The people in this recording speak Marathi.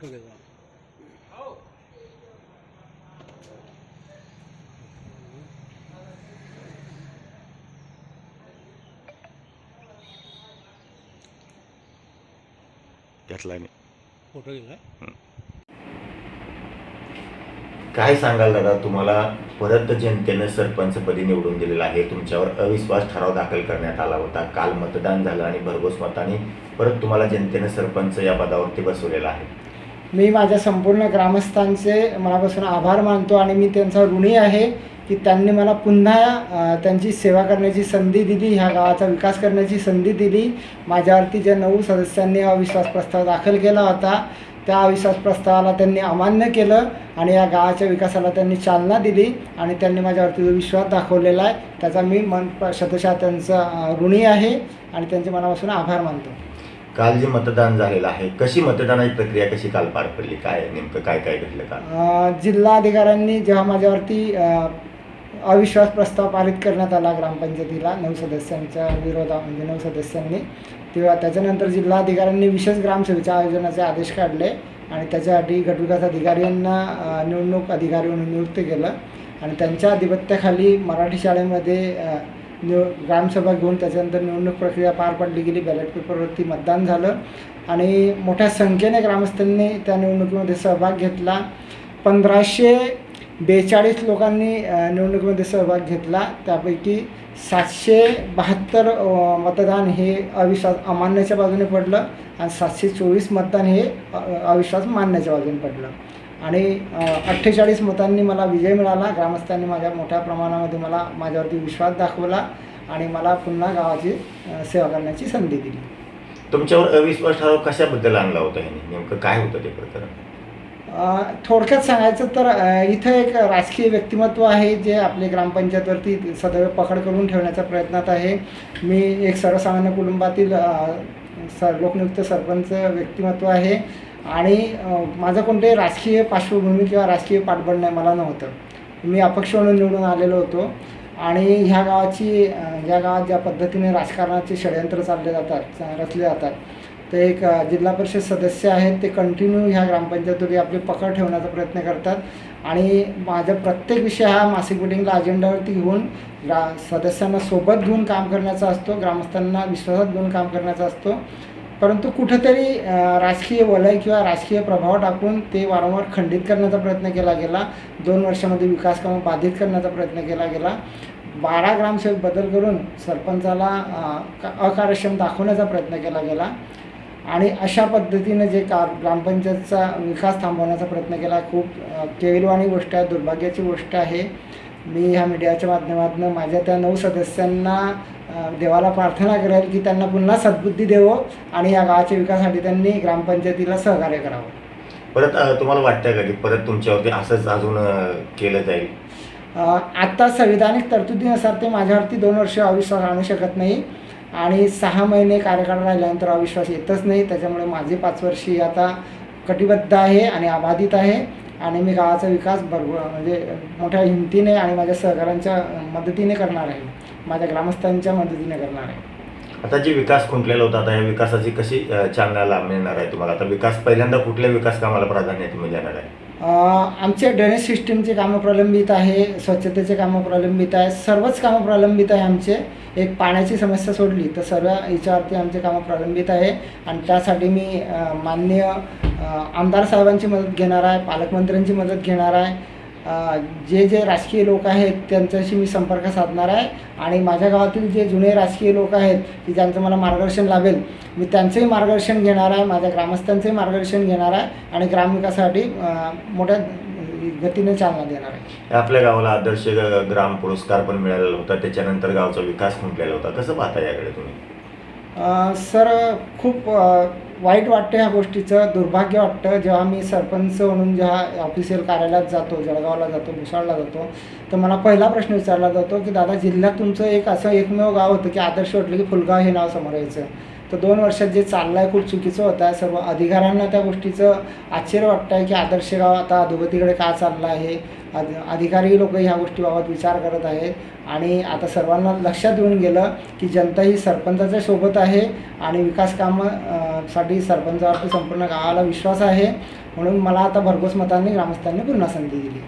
फोटो घेजा. घेतला मी. फोटो घेजा. काय सांगाल दादा, तुम्हाला परत जनतेनं सरपंचपदी निवडून दिलेलं आहे. तुमच्यावर अविश्वास ठराव दाखल करण्यात आला होता. काल मतदान झालं आणि भरघोस मताने परत तुम्हाला जनतेनं सरपंच या पदावरती बसवलेलं आहे. मी माझ्या संपूर्ण ग्रामस्थांचे मनापासून आभार मानतो आणि मी त्यांचा ऋणी आहे की त्यांनी मला पुन्हा त्यांची सेवा करण्याची संधी दिली, ह्या गावाचा विकास करण्याची संधी दिली. माझ्यावरती ज्या 9 सदस्यांनी अविश्वास प्रस्ताव दाखल केला होता त्या अविश्वास प्रस्तावाला त्यांनी अमान्य केलं आणि या गावाच्या विकासाला त्यांनी चालना दिली आणि त्यांनी माझ्यावरती जो विश्वास दाखवलेला आहे त्याचा मी शतशः त्यांचा ऋणी आहे आणि त्यांचे मनापासून आभार मानतो. काल जे मतदान झालेलं आहे, कशी मतदानाची प्रक्रिया कशी काल पार पडली, काय नेमकं काय काय घडलं काल? जिल्हाधिकाऱ्यांनी जेव्हा माझ्यावरती अविश्वास प्रस्ताव पारित करण्यात आला ग्रामपंचायतीला 9 सदस्यांच्या विरोधात, म्हणजे 9 सदस्यांनी, तेव्हा त्याच्यानंतर जिल्हाधिकाऱ्यांनी विशेष ग्रामसभेच्या आयोजनाचे आदेश काढले आणि त्याच्यासाठी गटविकास अधिकाऱ्यांना निवडणूक अधिकारी म्हणून नियुक्त केलं आणि त्यांच्या अधिपत्याखाली मराठी शाळेमध्ये ग्रामसभा घेऊन त्याच्यानंतर निवडणूक प्रक्रिया पार पाडली गेली. बॅलेट पेपरवरती मतदान झालं आणि मोठ्या संख्येने ग्रामस्थांनी त्या निवडणुकीमध्ये सहभाग घेतला. 1542 लोकांनी निवडणुकीमध्ये सहभाग घेतला. त्यापैकी 772 मतदान हे अविश्वास अमान्याच्या बाजूने पडलं आणि 724 मतदान हे अविश्वास मान्याच्या बाजूने पडलं आणि 48 मतांनी मला विजय मिळाला. ग्रामस्थांनी माझ्या मोठ्या प्रमाणामध्ये माझ्यावरती विश्वास दाखवला आणि मला पुन्हा गावाची सेवा करण्याची संधी दिली. तुमच्यावर अविश्वास ठराव कशाबद्दल आणला होता ह्यांनी, नेमकं काय होतं ते प्रकरण? थोडक्यात सांगायचं तर इथं एक राजकीय व्यक्तिमत्व आहे जे आपले ग्रामपंचायतवरती सदैव पकड करून ठेवण्याच्या प्रयत्नात आहे. मी एक सर्वसामान्य कुटुंबातील लोकनियुक्त सरपंच व्यक्तिमत्व आहे आणि माझं कोणतेही राजकीय पार्श्वभूमी किंवा राजकीय पाठबळ नाही, मला नव्हतं. मी अपक्ष म्हणून निवडून आलेलो होतो आणि ह्या गावात ज्या पद्धतीने राजकारणाचे षडयंत्र रचले जातात, ते एक जिल्हा परिषद सदस्य आहेत, ते कंटिन्यू ह्या ग्रामपंचायतीमध्ये आपली पकड ठेवण्याचा प्रयत्न करतात आणि माझा प्रत्येक विषय हा मासिक मिटिंगला अजेंडावरती घेऊन सदस्यांना सोबत घेऊन काम करण्याचा असतो, ग्रामस्थांना विश्वासात घेऊन काम करण्याचा असतो. परंतु कुठंतरी राजकीय वलय किंवा राजकीय प्रभाव टाकून ते वारंवार खंडित करण्याचा प्रयत्न केला गेला. 2 वर्षामध्ये विकास कामं बाधित करण्याचा प्रयत्न केला गेला. 12 ग्रामसेवक बदल करून सरपंचाला अकार्यक्षम दाखवण्याचा प्रयत्न केला गेला आणि अशा पद्धतीने जे ग्रामपंचायतचा विकास थांबवण्याचा प्रयत्न केला. खूप केविलवाणी गोष्ट आहे, दुर्भाग्याची गोष्ट आहे. मी ह्या मीडियाच्या माध्यमातून माझ्या त्या 9 सदस्यांना देवाला प्रार्थना करेल की त्यांना पुन्हा सद्बुद्धी देवो आणि या गावाच्या विकासासाठी त्यांनी ग्रामपंचायतीला सहकार्य करावं. परत तुम्हाला वाटतं का की परत तुमच्यावरती असंच अजून केलं जाईल? आत्ता संविधानिक तरतुदीनुसार ते माझ्यावरती 2 वर्ष अविश्वास आणू शकत नाही आणि 6 महिने कार्यकाळ राहिल्यानंतर अविश्वास येतच नाही. त्याच्यामुळे माझे 5 वर्षी आता कटिबद्ध आहे आणि अबाधित आहे आणि मी गावाचा विकास म्हणजे मोठ्या हिमतीने आणि माझ्या सहकाऱ्यांच्या मदतीने करणार आहे, माझ्या ग्रामस्थांच्या मदतीने करणार आहे. आता जे विकास खुंटलेला होता, आता या विकासाची कशी चालना मिळणार आहे तुम्हाला? आता विकास पहिल्यांदा कुठल्या विकास कामाला प्राधान्य तुम्ही देणार आहे? आमचे ड्रेनेज सिस्टीमचे कामं प्रलंबित आहे, स्वच्छतेचे कामं प्रलंबित आहे, सर्वच कामं प्रलंबित आहे आमचे. एक पाण्याची समस्या सोडली तर सर्व याच्यावरती आमचे कामं प्रलंबित आहे आणि त्यासाठी मी माननीय आमदार साहेबांची मदत घेणार आहे, पालकमंत्र्यांची मदत घेणार आहे. जे राजकीय लोक आहेत त्यांच्याशी मी संपर्क साधणार आहे आणि माझ्या गावातील जे जुने राजकीय लोक आहेत की ज्यांचं मला मार्गदर्शन लाभेल, मी त्यांचंही मार्गदर्शन घेणार आहे, माझ्या ग्रामस्थांचंही मार्गदर्शन घेणार आहे आणि ग्रामविकासासाठी मोठ्या गतीने चालना देणार आहे. आपल्या गावाला आदर्श ग्राम पुरस्कार पण मिळालेला होता, त्याच्यानंतर गावचा विकास खुंटलेला होता. कसं पाहता याकडे तुम्ही? सर, खूप वाईट वाटतं ह्या गोष्टीचं, दुर्भाग्य वाटतं. जेव्हा मी सरपंच म्हणून जेव्हा ऑफिशियल कार्यालयात जातो, जळगावला जातो, भुसावळला जातो, तर मला पहिला प्रश्न विचारला जातो की दादा, जिल्ह्यात तुमचं एक असं एकमेव गाव होतं की आदर्श वाटलं की फुलगाव हे नाव समोर यायचं, तर 2 वर्षात जे चाललं आहे खूप चुकीचं होतं आहे. सर्व अधिकाऱ्यांना त्या गोष्टीचं आश्चर्य वाटतं आहे की आदर्श गाव आता अधोगतीकडे का चाललं आहे. अधिकारी लोक ह्या गोष्टीबाबत विचार करत आहेत आणि आता सर्वांना लक्षात येऊन गेलं की जनता ही सरपंचाच्या सोबत आहे आणि विकास कामं साठी सरपंचावरती संपूर्ण गावाला विश्वास आहे. म्हणून मला आता भरघोस मतांनी ग्रामस्थांनी पुन्हा संधी दिली.